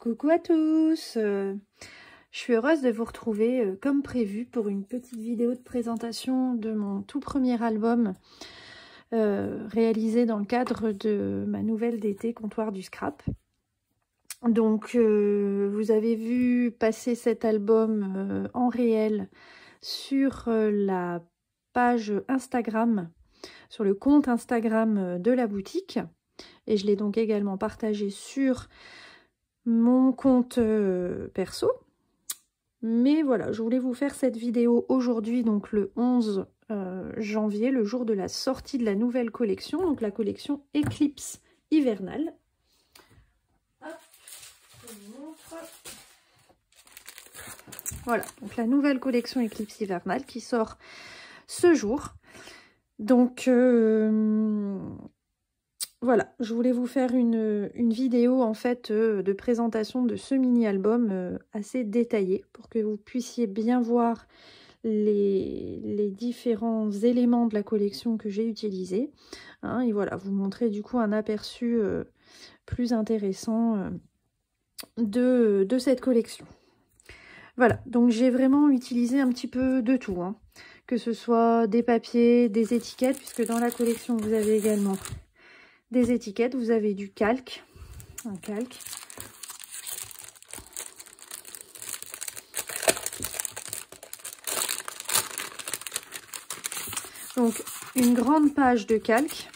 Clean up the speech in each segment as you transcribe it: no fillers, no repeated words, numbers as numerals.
Coucou à tous, je suis heureuse de vous retrouver comme prévu pour une petite vidéo de présentation de mon tout premier album réalisé dans le cadre de ma nouvelle d'été Comptoir du Scrap. Donc vous avez vu passer cet album en réel sur la page Instagram, sur le compte Instagram de la boutique, et je l'ai donc également partagé sur mon compte perso. Mais voilà, je voulais vous faire cette vidéo aujourd'hui, donc le 11 janvier, le jour de la sortie de la nouvelle collection, donc la collection Eclipse hivernale. Hop, je vous montre. Voilà, donc la nouvelle collection Eclipse hivernale qui sort ce jour. Donc voilà, je voulais vous faire une vidéo en fait de présentation de ce mini-album assez détaillé pour que vous puissiez bien voir les différents éléments de la collection que j'ai utilisés. Hein, et voilà, vous montrer du coup un aperçu plus intéressant de cette collection. Voilà, donc j'ai vraiment utilisé un petit peu de tout, hein, que ce soit des papiers, des étiquettes, puisque dans la collection vous avez également des étiquettes, vous avez du calque, un calque. Donc une grande page de calque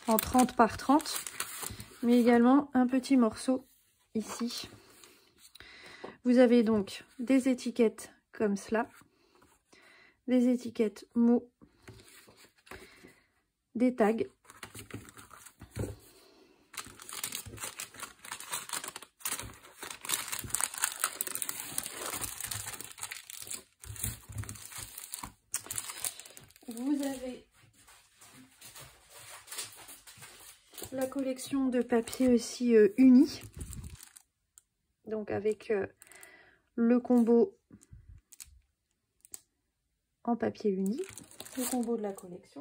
en 30 par 30, mais également un petit morceau ici. Vous avez donc des étiquettes comme cela, des étiquettes mots, des tags. Vous avez la collection de papier aussi uni, donc avec le combo en papier uni, le combo de la collection.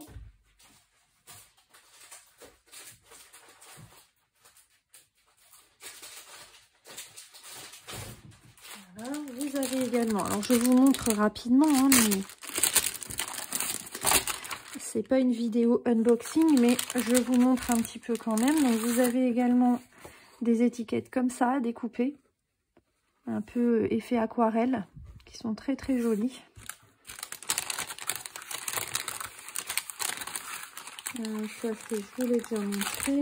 Voilà, vous avez également, alors je vous montre rapidement, hein, mais c'est pas une vidéo unboxing, mais je vous montre un petit peu quand même. Donc vous avez également des étiquettes comme ça, découpées, un peu effet aquarelle, qui sont très très jolies. Ça c'est, je vous l'ai déjà montré.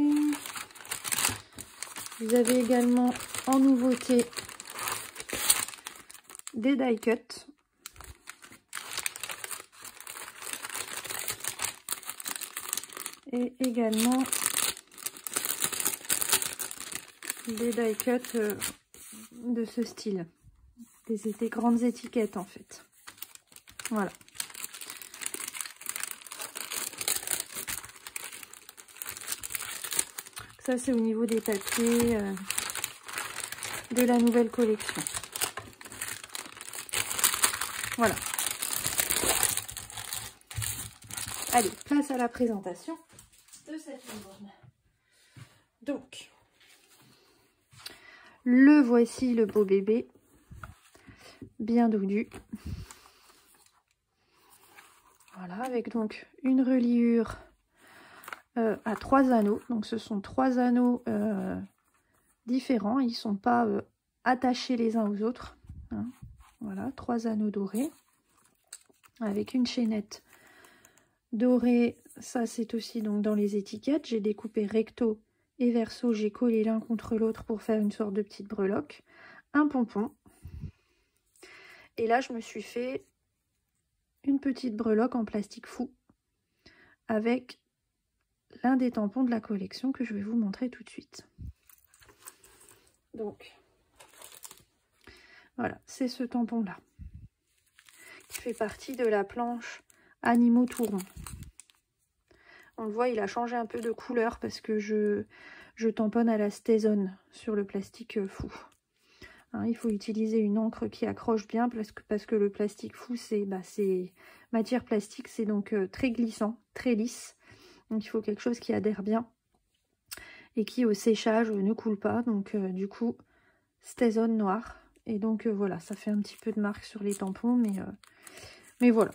Vous avez également en nouveauté des die cuts. Et également des die cuts de ce style, des grandes étiquettes en fait. Voilà. Ça c'est au niveau des papiers de la nouvelle collection. Voilà. Allez, place à la présentation de cet album. Donc, le voici, le beau bébé, bien doudu. Voilà, avec donc une reliure à 3 anneaux. Donc ce sont 3 anneaux différents, ils ne sont pas attachés les uns aux autres. Hein. Voilà, 3 anneaux dorés, avec une chaînette dorée. Ça c'est aussi donc dans les étiquettes, j'ai découpé recto et verso, j'ai collé l'un contre l'autre pour faire une sorte de petite breloque, un pompon, et là je me suis fait une petite breloque en plastique fou avec l'un des tampons de la collection que je vais vous montrer tout de suite. Donc voilà, c'est ce tampon là qui fait partie de la planche animaux tout rond. On le voit, il a changé un peu de couleur parce que je tamponne à la StazOn sur le plastique fou. Hein, il faut utiliser une encre qui accroche bien parce que le plastique fou, c'est matière plastique, c'est donc très glissant, très lisse. Donc il faut quelque chose qui adhère bien et qui au séchage ne coule pas. Donc du coup, Stazone noir. Et donc voilà, ça fait un petit peu de marque sur les tampons, mais voilà.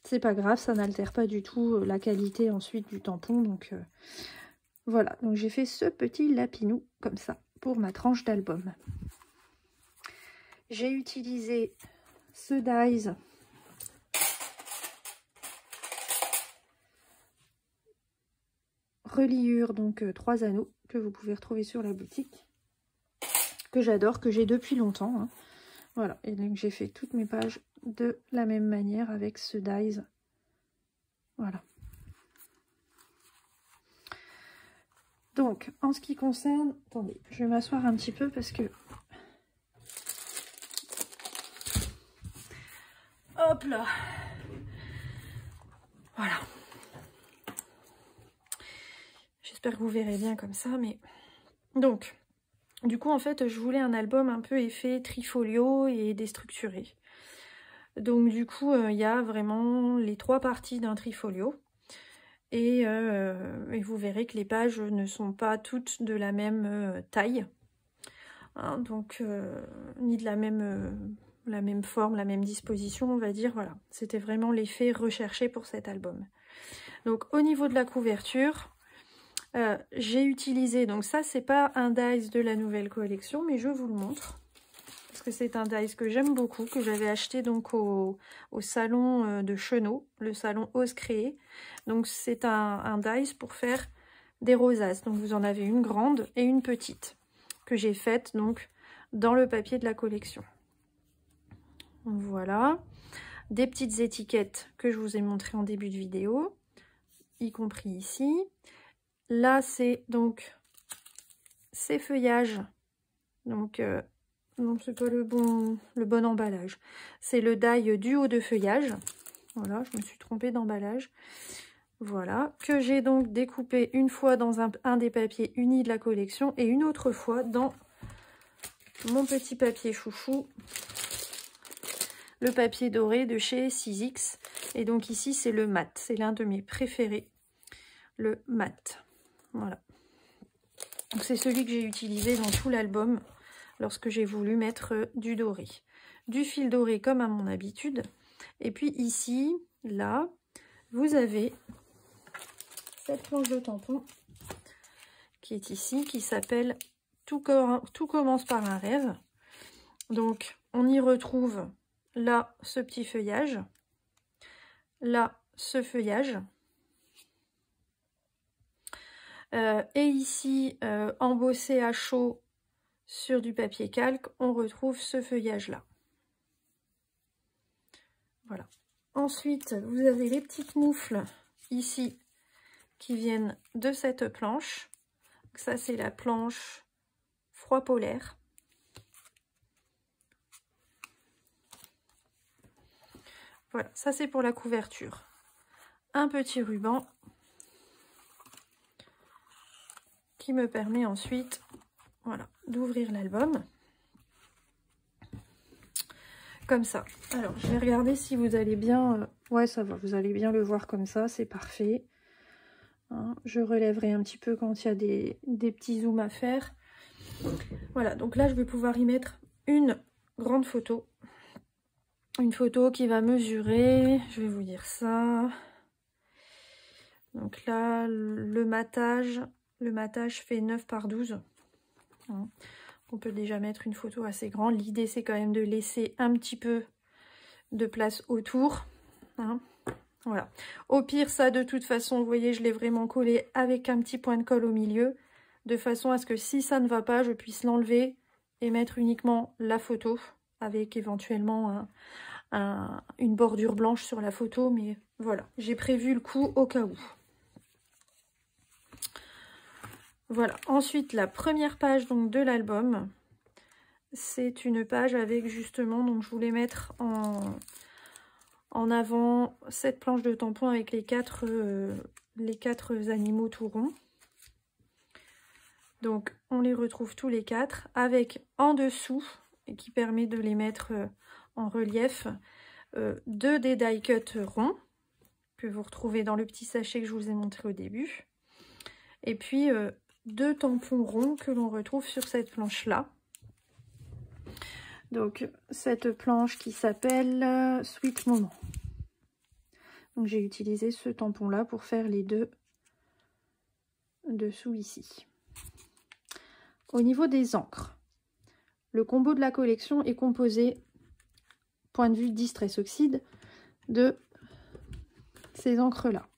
C'est pas grave, ça n'altère pas du tout la qualité ensuite du tampon. Donc voilà, donc j'ai fait ce petit lapinou comme ça pour ma tranche d'album. J'ai utilisé ce dies reliure, donc 3 anneaux que vous pouvez retrouver sur la boutique, que j'adore, que j'ai depuis longtemps, hein. Voilà, et donc j'ai fait toutes mes pages de la même manière avec ce dies. Voilà. Donc, en ce qui concerne... Attendez, je vais m'asseoir un petit peu parce que... Hop là. Voilà. J'espère que vous verrez bien comme ça, mais... Donc, du coup, en fait, je voulais un album un peu effet trifolio et déstructuré. Donc, du coup, il y a vraiment les 3 parties d'un trifolio. Et vous verrez que les pages ne sont pas toutes de la même taille, hein, donc ni de la même forme, la même disposition, on va dire. Voilà, c'était vraiment l'effet recherché pour cet album. Donc au niveau de la couverture, j'ai utilisé, donc ça c'est pas un dies de la nouvelle collection, mais je vous le montre parce que c'est un dies que j'aime beaucoup, que j'avais acheté donc au salon de Chenot, le salon Ose Créer. Donc c'est un dies pour faire des rosaces. Donc vous en avez une grande et une petite que j'ai faite donc dans le papier de la collection. Voilà, des petites étiquettes que je vous ai montrées en début de vidéo, y compris ici. Là c'est donc ces feuillages, donc non, c'est pas le bon emballage. C'est le die duo de feuillage. Voilà, je me suis trompée d'emballage. Voilà, que j'ai donc découpé une fois dans un des papiers unis de la collection et une autre fois dans mon petit papier chouchou, le papier doré de chez 6X. Et donc ici, c'est le mat. C'est l'un de mes préférés, le mat. Voilà. Donc c'est celui que j'ai utilisé dans tout l'album lorsque j'ai voulu mettre du doré. Du fil doré comme à mon habitude. Et puis ici, là, vous avez cette planche de tampon qui est ici, qui s'appelle Tout commence par un rêve. Donc, on y retrouve là ce petit feuillage, là ce feuillage. Et ici, embossé à chaud sur du papier calque, on retrouve ce feuillage-là. Voilà. Ensuite, vous avez les petites moufles ici qui viennent de cette planche. Donc ça, c'est la planche froid polaire. Voilà, ça c'est pour la couverture. Un petit ruban qui me permet ensuite, voilà, d'ouvrir l'album. Comme ça. Alors, je vais regarder si vous allez bien... Ouais, ça va, vous allez bien le voir comme ça, c'est parfait. Hein, je relèverai un petit peu quand il y a des petits zooms à faire. Voilà, donc là, je vais pouvoir y mettre une grande photo. Une photo qui va mesurer, je vais vous dire ça. Donc là, le matage fait 9 par 12. Hein. On peut déjà mettre une photo assez grande. L'idée, c'est quand même de laisser un petit peu de place autour. Hein. Voilà. Au pire, ça, de toute façon, vous voyez, je l'ai vraiment collé avec un petit point de colle au milieu, de façon à ce que si ça ne va pas, je puisse l'enlever et mettre uniquement la photo, avec éventuellement une bordure blanche sur la photo. Mais voilà, j'ai prévu le coup au cas où. Voilà, ensuite la première page donc de l'album, c'est une page avec justement, donc je voulais mettre en avant cette planche de tampon avec les quatre animaux tout ronds. Donc on les retrouve tous les 4 avec en dessous, et qui permet de les mettre en relief, 2 des die cut ronds que vous retrouvez dans le petit sachet que je vous ai montré au début. Et puis 2 tampons ronds que l'on retrouve sur cette planche-là. Donc cette planche qui s'appelle Sweet Moment. Donc j'ai utilisé ce tampon là pour faire les deux dessous ici. Au niveau des encres, le combo de la collection est composé, point de vue Distress Oxide, de ces encres là.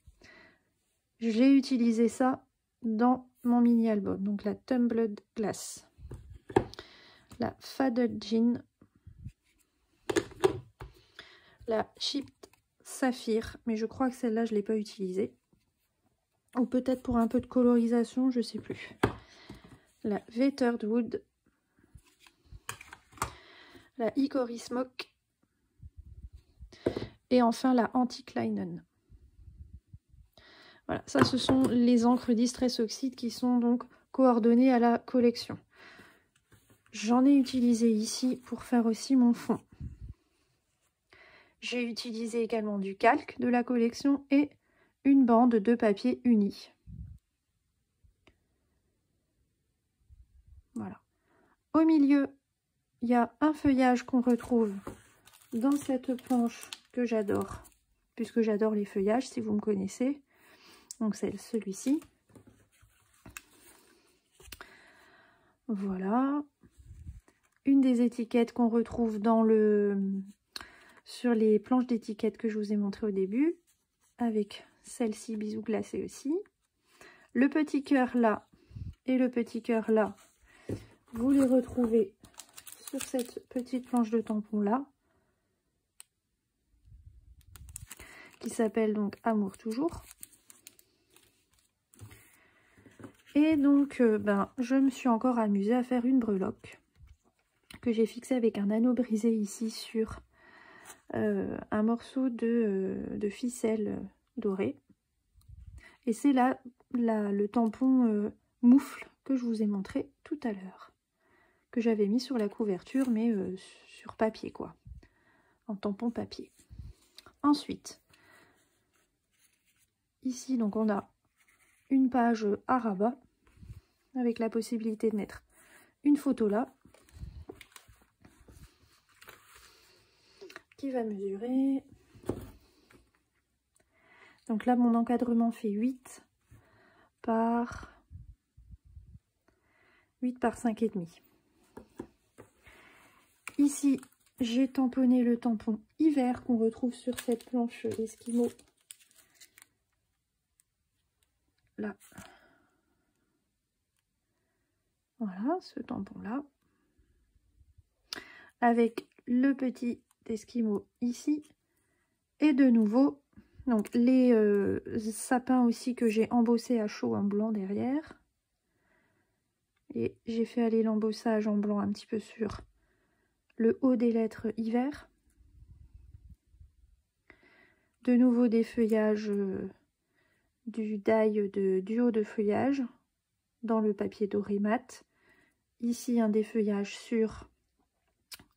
J'ai utilisé ça dans mon mini album, donc la Tumbled Glass, la Faded Jean, la Chipped Saphir, mais je crois que celle-là je ne l'ai pas utilisée, ou peut-être pour un peu de colorisation, je sais plus. La Vettered Wood, la Hickory Smoke et enfin la Antique Linen. Voilà, ça ce sont les encres Distress Oxide qui sont donc coordonnées à la collection. J'en ai utilisé ici pour faire aussi mon fond. J'ai utilisé également du calque de la collection et une bande de papier uni. Voilà. Au milieu, il y a un feuillage qu'on retrouve dans cette planche que j'adore, puisque j'adore les feuillages, si vous me connaissez. Donc c'est celui-ci. Voilà. Une des étiquettes qu'on retrouve dans sur les planches d'étiquettes que je vous ai montré au début, avec celle-ci, bisous glacés aussi. Le petit cœur là et le petit cœur là, vous les retrouvez sur cette petite planche de tampon là, qui s'appelle donc Amour toujours. Et donc je me suis encore amusée à faire une breloque que j'ai fixée avec un anneau brisé ici sur un morceau de ficelle dorée. Et c'est là le tampon moufle que je vous ai montré tout à l'heure, que j'avais mis sur la couverture, mais sur papier quoi, en tampon papier. Ensuite, ici donc on a une page à rabat avec la possibilité de mettre une photo là qui va mesurer. Donc là mon encadrement fait 8 par 5,5. Ici j'ai tamponné le tampon hiver qu'on retrouve sur cette planche Esquimau là. Voilà, ce tampon là, avec le petit Esquimau ici, et de nouveau donc les sapins aussi que j'ai embossés à chaud en blanc derrière, et j'ai fait aller l'embossage en blanc un petit peu sur le haut des lettres hiver. De nouveau des feuillages du die de duo de feuillage dans le papier doré mat. Ici un défeuillage sur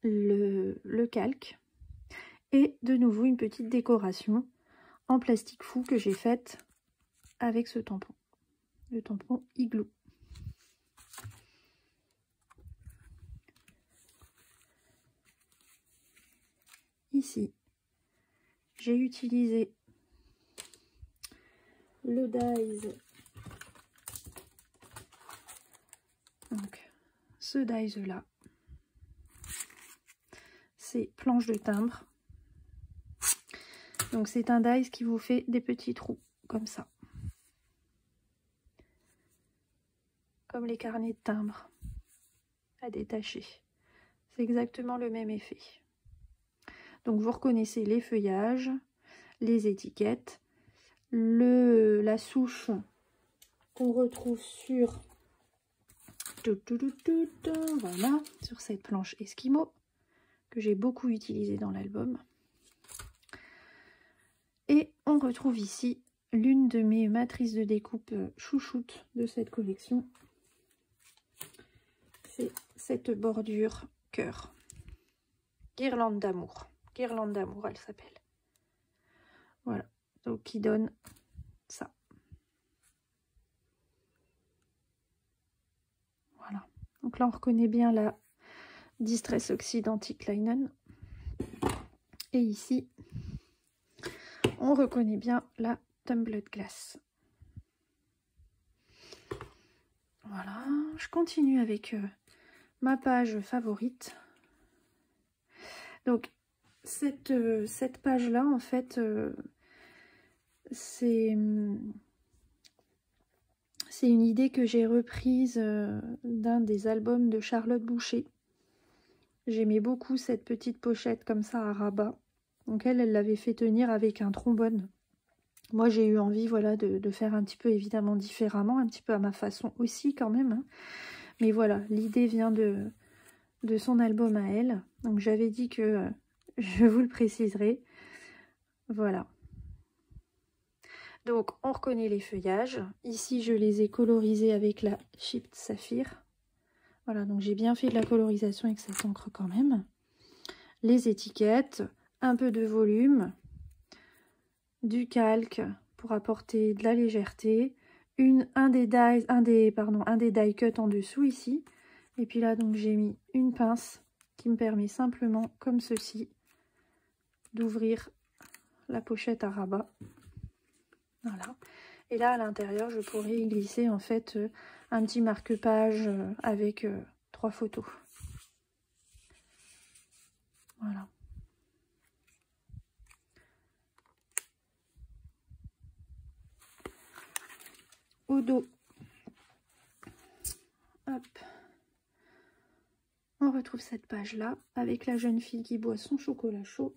le calque. Et de nouveau une petite décoration en plastique fou que j'ai faite avec ce tampon. Le tampon Igloo. Ici, j'ai utilisé le dies. Donc, ce dies là, c'est planche de timbre. Donc c'est un dies qui vous fait des petits trous comme ça, comme les carnets de timbre à détacher. C'est exactement le même effet. Donc vous reconnaissez les feuillages, les étiquettes, la souche qu'on retrouve sur voilà, sur cette planche Esquimau que j'ai beaucoup utilisée dans l'album. Et on retrouve ici l'une de mes matrices de découpe chouchoute de cette collection. C'est cette bordure cœur. Guirlande d'amour. Guirlande d'amour, elle s'appelle. Voilà. Donc qui donne ça. Voilà. Donc là, on reconnaît bien la Distress Oxide Anti-Kleinen. Et ici, on reconnaît bien la Tumbled Glass. Voilà, je continue avec ma page favorite. Donc, cette page-là, en fait, c'est une idée que j'ai reprise d'un des albums de Charlotte Boucher. J'aimais beaucoup cette petite pochette comme ça à rabat. Donc elle l'avait fait tenir avec un trombone. Moi j'ai eu envie, voilà, de faire un petit peu évidemment différemment, un petit peu à ma façon aussi quand même. Hein. Mais voilà, l'idée vient de son album à elle. Donc j'avais dit que je vous le préciserai. Voilà. Donc on reconnaît les feuillages. Ici je les ai colorisés avec la Chipped Saphir. Voilà, donc j'ai bien fait de la colorisation avec cette encre quand même. Les étiquettes, un peu de volume, du calque pour apporter de la légèreté, un des die cut en dessous ici. Et puis là, donc j'ai mis une pince qui me permet simplement, comme ceci, d'ouvrir la pochette à rabat. Voilà. Et là, à l'intérieur, je pourrais y glisser en fait un petit marque-page avec 3 photos. Voilà. Au dos, hop, on retrouve cette page-là avec la jeune fille qui boit son chocolat chaud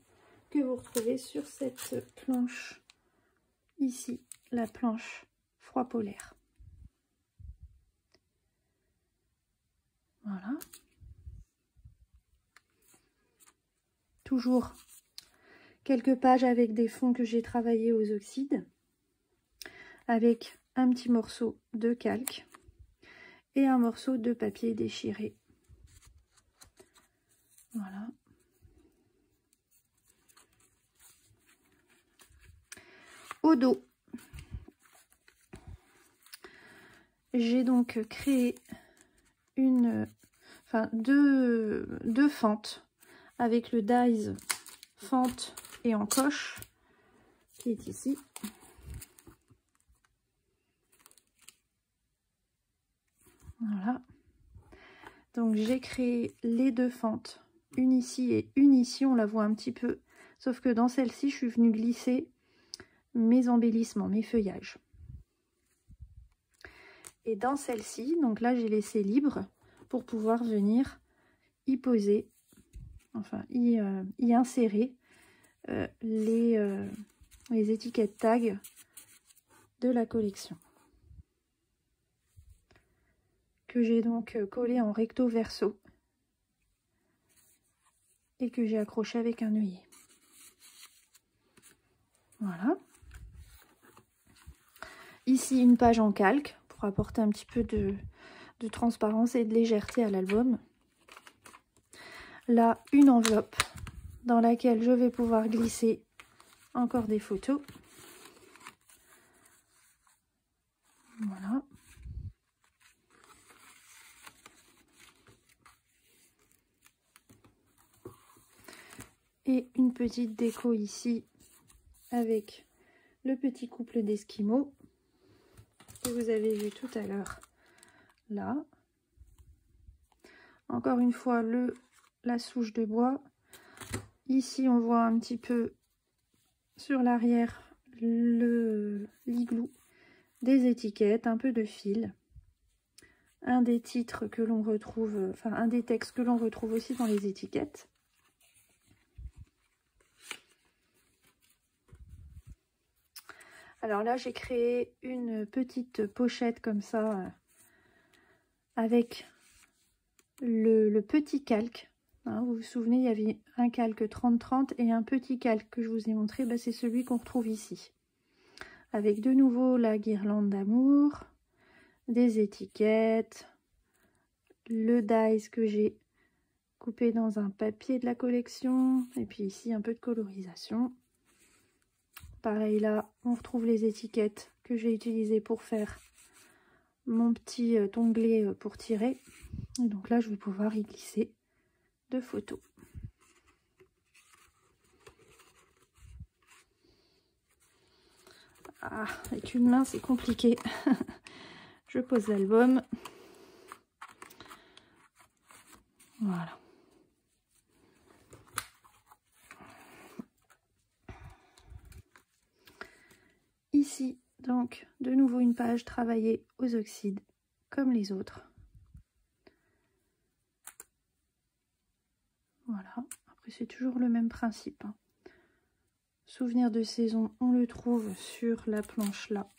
que vous retrouvez sur cette planche ici, la planche froid polaire. Voilà. Toujours quelques pages avec des fonds que j'ai travaillés aux oxydes, avec un petit morceau de calque et un morceau de papier déchiré. Voilà. Au dos, j'ai donc créé deux fentes avec le dies fente et encoche qui est ici. Voilà. Donc j'ai créé les deux fentes, une ici et une ici, on la voit un petit peu, sauf que dans celle-ci, je suis venue glisser mes embellissements, mes feuillages. Et dans celle-ci, donc là j'ai laissé libre pour pouvoir venir y poser, enfin y insérer les étiquettes tag de la collection. Que j'ai donc collé en recto verso et que j'ai accroché avec un œillet. Voilà. Ici une page en calque pour apporter un petit peu de transparence et de légèreté à l'album. Là une enveloppe dans laquelle je vais pouvoir glisser encore des photos. Voilà. Et une petite déco ici avec le petit couple d'esquimaux que vous avez vu tout à l'heure là. Encore une fois la souche de bois. Ici on voit un petit peu sur l'arrière l'igloo, des étiquettes, un peu de fil. Un des titres que l'on retrouve, enfin un des textes que l'on retrouve aussi dans les étiquettes. Alors là, j'ai créé une petite pochette comme ça, avec le petit calque. Hein, vous vous souvenez, il y avait un calque 30-30 et un petit calque que je vous ai montré, bah, c'est celui qu'on retrouve ici. Avec de nouveau la guirlande d'amour, des étiquettes, le dies que j'ai coupé dans un papier de la collection, et puis ici un peu de colorisation. Pareil là, on retrouve les étiquettes que j'ai utilisées pour faire mon petit onglet pour tirer. Et donc là, je vais pouvoir y glisser de photos. Ah, avec une main c'est compliqué. Je pose l'album. Voilà. Ici, donc, de nouveau une page travaillée aux oxydes, comme les autres. Voilà. Après, c'est toujours le même principe, hein. Souvenir de saison, on le trouve sur la planche là.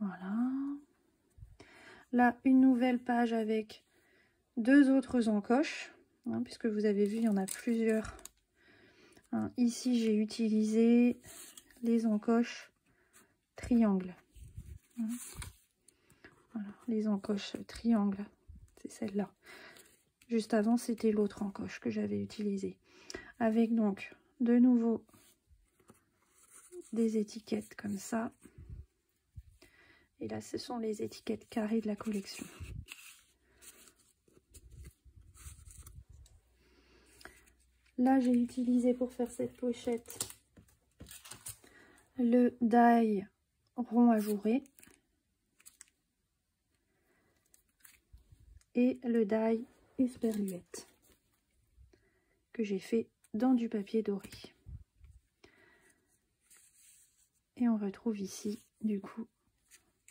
Voilà. Là, une nouvelle page avec 2 autres encoches, hein, puisque vous avez vu, il y en a plusieurs. Hein, ici, j'ai utilisé les encoches triangles. Hein. Voilà, les encoches triangles, c'est celle-là. Juste avant, c'était l'autre encoche que j'avais utilisée. Avec donc, de nouveau, des étiquettes comme ça. Et là, ce sont les étiquettes carrées de la collection. Là, j'ai utilisé pour faire cette pochette le die rond ajouré et le die esperluette que j'ai fait dans du papier doré. Et on retrouve ici, du coup,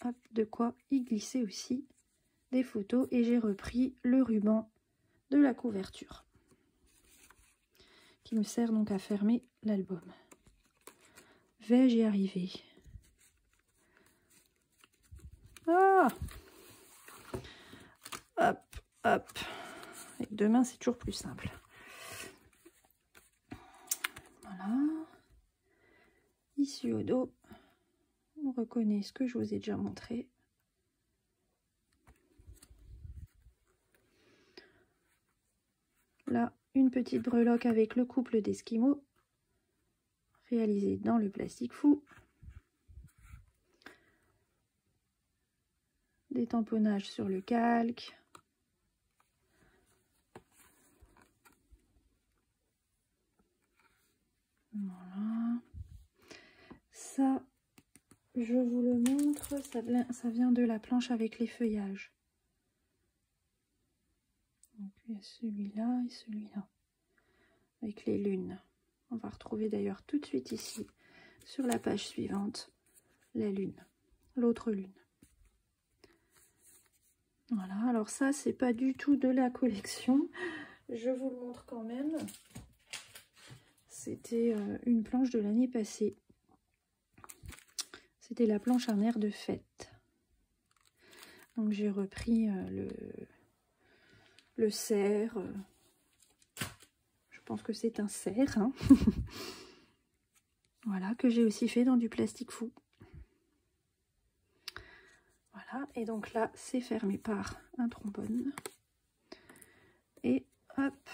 hop, de quoi y glisser aussi des photos. Et j'ai repris le ruban de la couverture qui me sert donc à fermer l'album. Vais-je y arriver? Ah! Hop, hop. Avec 2 mains, c'est toujours plus simple. Voilà. Ici au dos, on reconnaît ce que je vous ai déjà montré. Là, une petite breloque avec le couple d'esquimaux réalisé dans le plastique fou. Des tamponnages sur le calque. Voilà. Ça, je vous le montre, ça vient de la planche avec les feuillages. Donc, il y a celui-là et celui-là, avec les lunes. On va retrouver d'ailleurs tout de suite ici, sur la page suivante, la lune, l'autre lune. Voilà, alors ça, c'est pas du tout de la collection. Je vous le montre quand même. C'était une planche de l'année passée. C'était la planche un air de fête. Donc j'ai repris le cerf. Je pense que c'est un cerf. Hein. Voilà, que j'ai aussi fait dans du plastique fou. Voilà, et donc là, c'est fermé par un trombone. Et hop.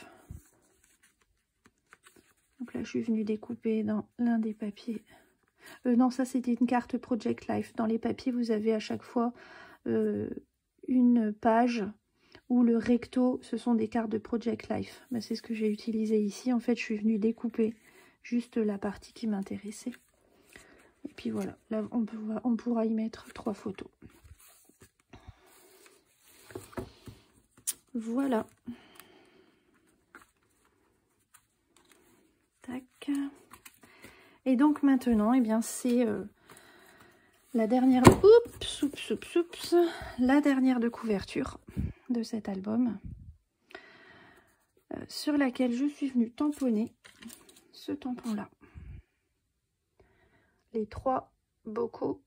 Donc là, je suis venue découper dans l'un des papiers. Non, ça, c'était une carte Project Life. Dans les papiers, vous avez à chaque fois une page où le recto, ce sont des cartes de Project Life. Ben, c'est ce que j'ai utilisé ici. En fait, je suis venue découper juste la partie qui m'intéressait. Et puis voilà, là, on pourra y mettre 3 photos. Voilà. Tac. Et donc maintenant, eh bien, c'est la dernière... Oups, la dernière de couverture de cet album, sur laquelle je suis venue tamponner ce tampon-là. Les 3 bocaux,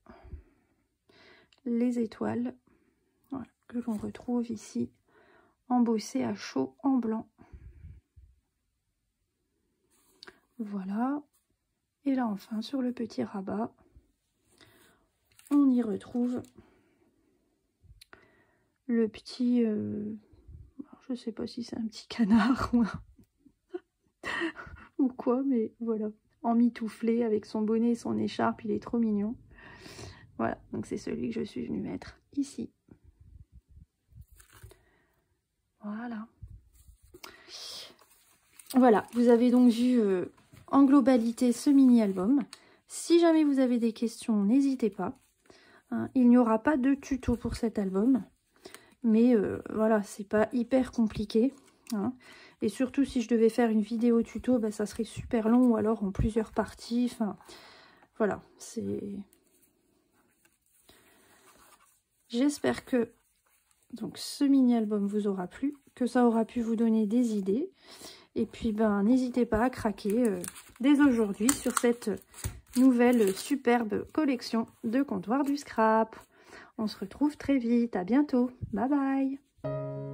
les étoiles, voilà, que l'on retrouve ici, embossés à chaud en blanc. Voilà. Et là, enfin, sur le petit rabat, on y retrouve le petit... je sais pas si c'est un petit canard ou quoi, mais voilà. Emmitouflé avec son bonnet et son écharpe, il est trop mignon. Voilà, donc c'est celui que je suis venue mettre ici. Voilà. Voilà, vous avez donc vu en globalité ce mini-album. Si jamais vous avez des questions, n'hésitez pas. Hein, il n'y aura pas de tuto pour cet album. Mais voilà, c'est pas hyper compliqué. Hein. Et surtout, si je devais faire une vidéo tuto, bah, ça serait super long ou alors en plusieurs parties. Enfin, voilà, c'est... J'espère que donc, ce mini-album vous aura plu, que ça aura pu vous donner des idées. Et puis, ben, n'hésitez pas à craquer dès aujourd'hui sur cette nouvelle superbe collection de Comptoir du Scrap. On se retrouve très vite. À bientôt. Bye bye.